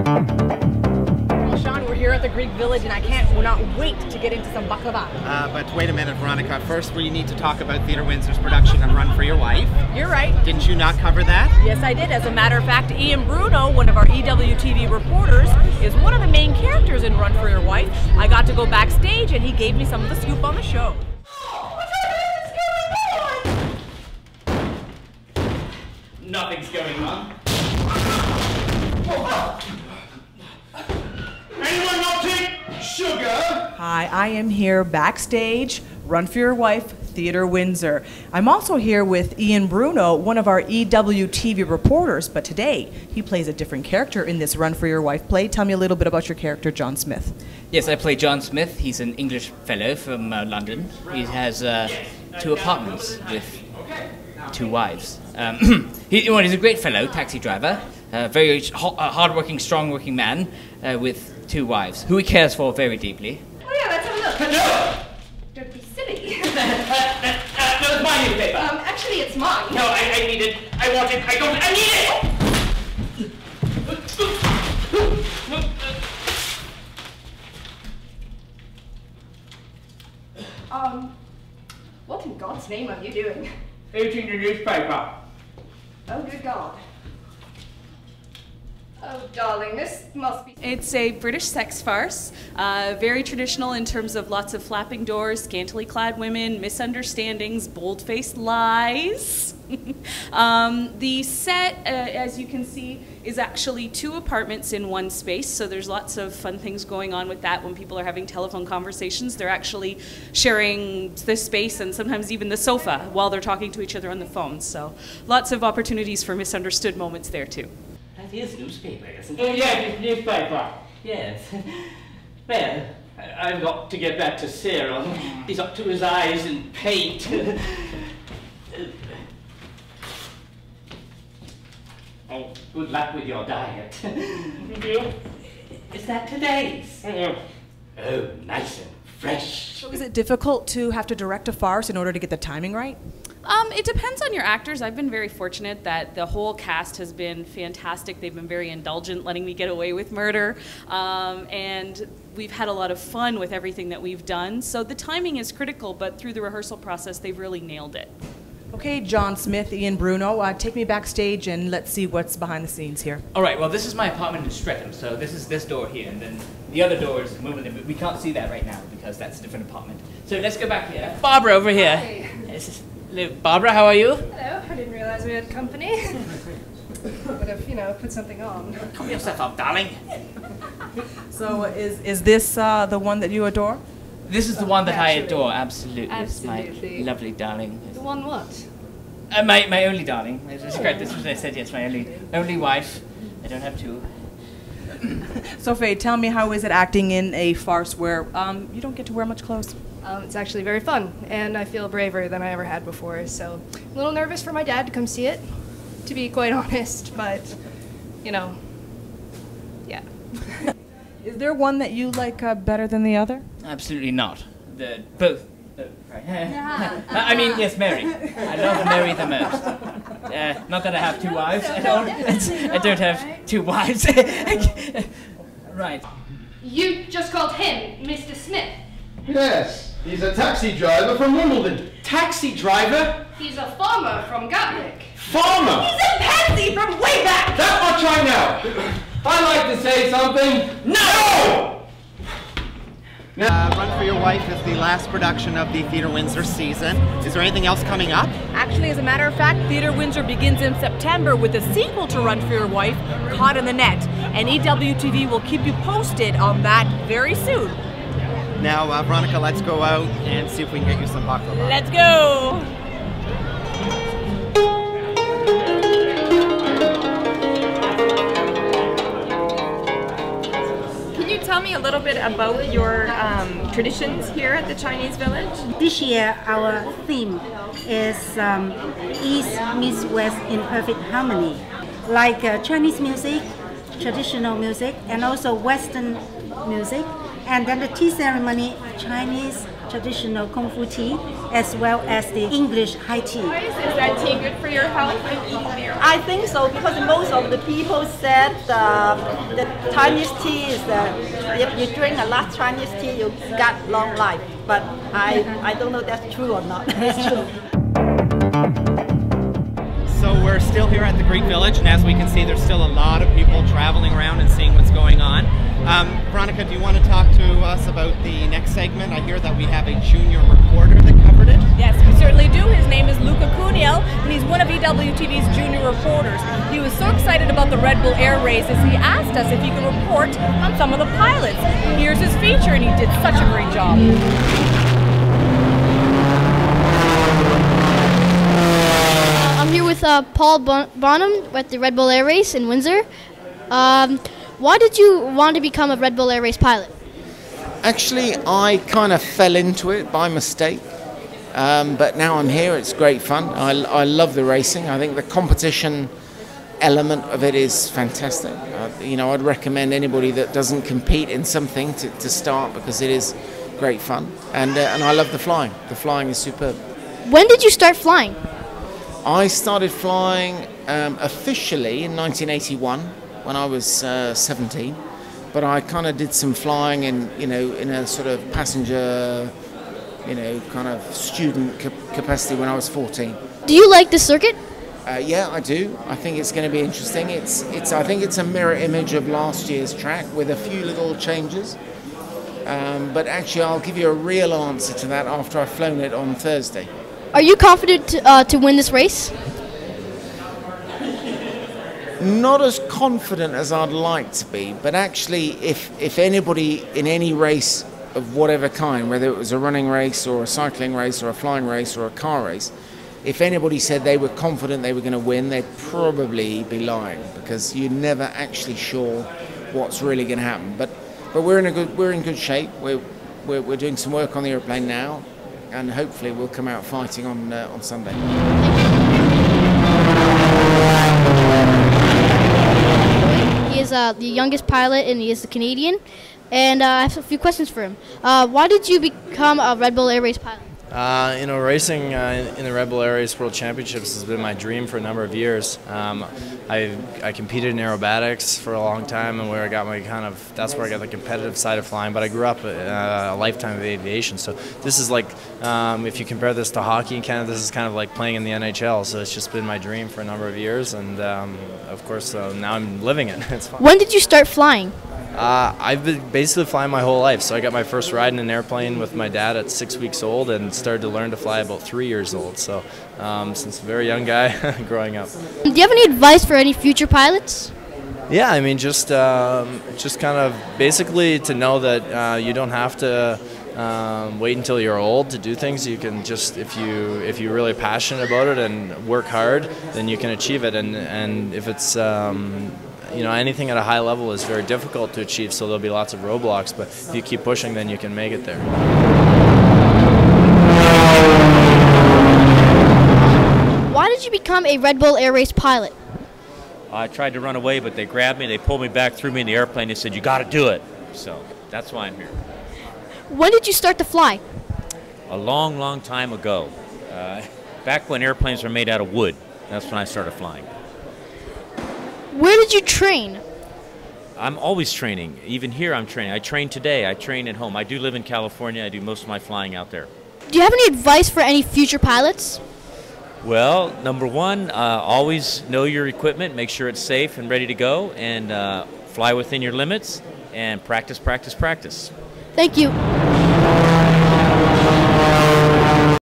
Well, Sean, we're here at the Greek village and I will not wait to get into some baklava. But wait a minute, Veronica. First, we need to talk about Theatre Windsor's production of Run for Your Wife. You're right. Didn't you not cover that? Yes, I did. As a matter of fact, Ian Bruno, one of our EWTV reporters, is one of the main characters in Run for Your Wife. I got to go backstage and he gave me some of the scoop on the show. Nothing's going on. Anyone not take sugar? Hi, I am here backstage, Run for Your Wife, Theatre Windsor. I'm also here with Ian Bruno, one of our EWTV reporters, but today he plays a different character in this Run for Your Wife play. Tell me a little bit about your character, John Smith. Yes, I play John Smith. He's an English fellow from London. He has 2 apartments with 2 wives. He's a great fellow, taxi driver, very hard-working, strong-working man with 2 wives, who he cares for very deeply. Oh yeah, let's have a look. No! Don't be silly. No, it's my newspaper. Actually, it's mine. No, I need it. I want it. I need it! What in God's name are you doing? Eating the newspaper. Oh, good God. Oh, darling, this must be... It's a British sex farce, very traditional in terms of lots of flapping doors, scantily clad women, misunderstandings, bold-faced lies. The set, as you can see, is actually 2 apartments in 1 space, so there's lots of fun things going on with that when people are having telephone conversations. They're actually sharing the space and sometimes even the sofa while they're talking to each other on the phone, so lots of opportunities for misunderstood moments there too. That is newspaper, isn't it? Oh, yeah, it's newspaper. Yes. Well, I've got to get back to Cyril. He's up to his eyes in paint. Oh, good luck with your diet. Thank you. Is that today's? Mm-hmm. Oh, nice and fresh. So is it difficult to have to direct a farce in order to get the timing right? It depends on your actors. I've been very fortunate that the whole cast has been fantastic. They've been very indulgent, letting me get away with murder. And we've had a lot of fun with everything that we've done. So the timing is critical, but through the rehearsal process, they've really nailed it. Okay, John Smith, Ian Bruno, take me backstage and let's see what's behind the scenes here. All right, well, this is my apartment in Streatham, so this is this door here, and then the other door is moving. We can't see that right now because that's a different apartment. So let's go back here. Barbara over here. Hi. Barbara, how are you? Hello, I didn't realize we had company. Would have, put something on. Calm yourself up, darling. So is this the one that you adore? This is the one that I Naturally. adore, absolutely. Absolutely. It's my lovely darling. The one what? My only darling. This is correct. This was what I said. Yes, my only wife. I don't have 2. So Faye, tell me, how is it acting in a farce where you don't get to wear much clothes? It's actually very fun, and I feel braver than I ever had before, so a little nervous for my dad to come see it, to be quite honest, but, yeah. Is there one that you like better than the other? Absolutely not. Both. Right. I mean, yes, Mary. I love Mary the most. Not that I have 2 wives. I don't have 2 wives. Right. You just called him Mr. Smith. Yes, he's a taxi driver from Wimbledon. Taxi driver? He's a farmer from Gatwick. Farmer? He's a pansy from way back! That much I know. I'd like to say something. No! Run for Your Wife is the last production of the Theatre Windsor season. Is there anything else coming up? Actually, as a matter of fact, Theatre Windsor begins in September with a sequel to Run for Your Wife, Caught in the Net. And EWTV will keep you posted on that very soon. Now, Veronica, let's go out and see if we can get you some baklava. Let's go! Can you tell me a little bit about your traditions here at the Chinese village? This year our theme is East meets West in perfect harmony. Like Chinese music, traditional music, and also Western music. And then the tea ceremony, Chinese, traditional Kung Fu tea, as well as the English high tea. Is that tea good for your health? I think so, because most of the people said the Chinese tea is if you drink a lot of Chinese tea, you got long life. But I don't know if that's true or not. It's true. So we're still here at the Greek Village, and as we can see, there's still a lot of people traveling around and seeing what's going on. Veronica, do you want to talk to us about the next segment? I hear that we have a junior reporter that covered it. Yes, we certainly do. His name is Luca Cunial, and he's one of EWTV's junior reporters. He was so excited about the Red Bull Air races, he asked us if he could report on some of the pilots. Here's his feature, and he did such a great job. I'm here with Paul Bonham at the Red Bull Air Race in Windsor. Why did you want to become a Red Bull Air Race pilot? Actually, I kind of fell into it by mistake, but now I'm here. It's great fun. I love the racing. I think the competition element of it is fantastic. I'd recommend anybody that doesn't compete in something to start, because it is great fun. And I love the flying. The flying is superb. When did you start flying? I started flying officially in 1981 when I was 17, but I kind of did some flying in a sort of passenger, kind of student capacity when I was 14. Do you like the circuit? Yeah, I do. I think it's going to be interesting. I think it's a mirror image of last year's track with a few little changes. But actually, I'll give you a real answer to that after I've flown it on Thursday. Are you confident to win this race? Not as confident as I'd like to be, but actually, if anybody in any race of whatever kind, whether it was a running race or a cycling race or a flying race or a car race, if anybody said they were confident they were going to win, they'd probably be lying, because you're never actually sure what's really going to happen. But we're in good shape. We're doing some work on the airplane now, and hopefully we'll come out fighting on Sunday. He is the youngest pilot, and he is a Canadian. And I have a few questions for him. Why did you become a Red Bull Air Race pilot? Racing in the Red Bull Air Race World Championships has been my dream for a number of years. I competed in aerobatics for a long time, and that's where I got the competitive side of flying. But I grew up a lifetime of aviation, so this is like, if you compare this to hockey in Canada, this is kind of like playing in the NHL. So it's just been my dream for a number of years, and of course now I'm living it. It's fun. When did you start flying? I've been basically flying my whole life. So I got my first ride in an airplane with my dad at 6 weeks old, and started to learn to fly about 3 years old. So since a very young guy growing up. Do you have any advice for any future pilots? Yeah, I mean, just kind of basically to know that you don't have to wait until you're old to do things. You can just, if you're really passionate about it and work hard, then you can achieve it. And if it's anything at a high level is very difficult to achieve, so there'll be lots of roadblocks, but if you keep pushing, then you can make it there. Why did you become a Red Bull Air Race pilot? I tried to run away, but they grabbed me, they pulled me back, threw me in the airplane, and said, "You got to do it." So that's why I'm here. When did you start to fly? A long, long time ago. Back when airplanes were made out of wood. That's when I started flying. Where did you train? I'm always training. Even here I'm training. I train today. I train at home. I do live in California. I do most of my flying out there. Do you have any advice for any future pilots? Well, number one, always know your equipment. Make sure it's safe and ready to go. And fly within your limits. And practice, practice, practice. Thank you.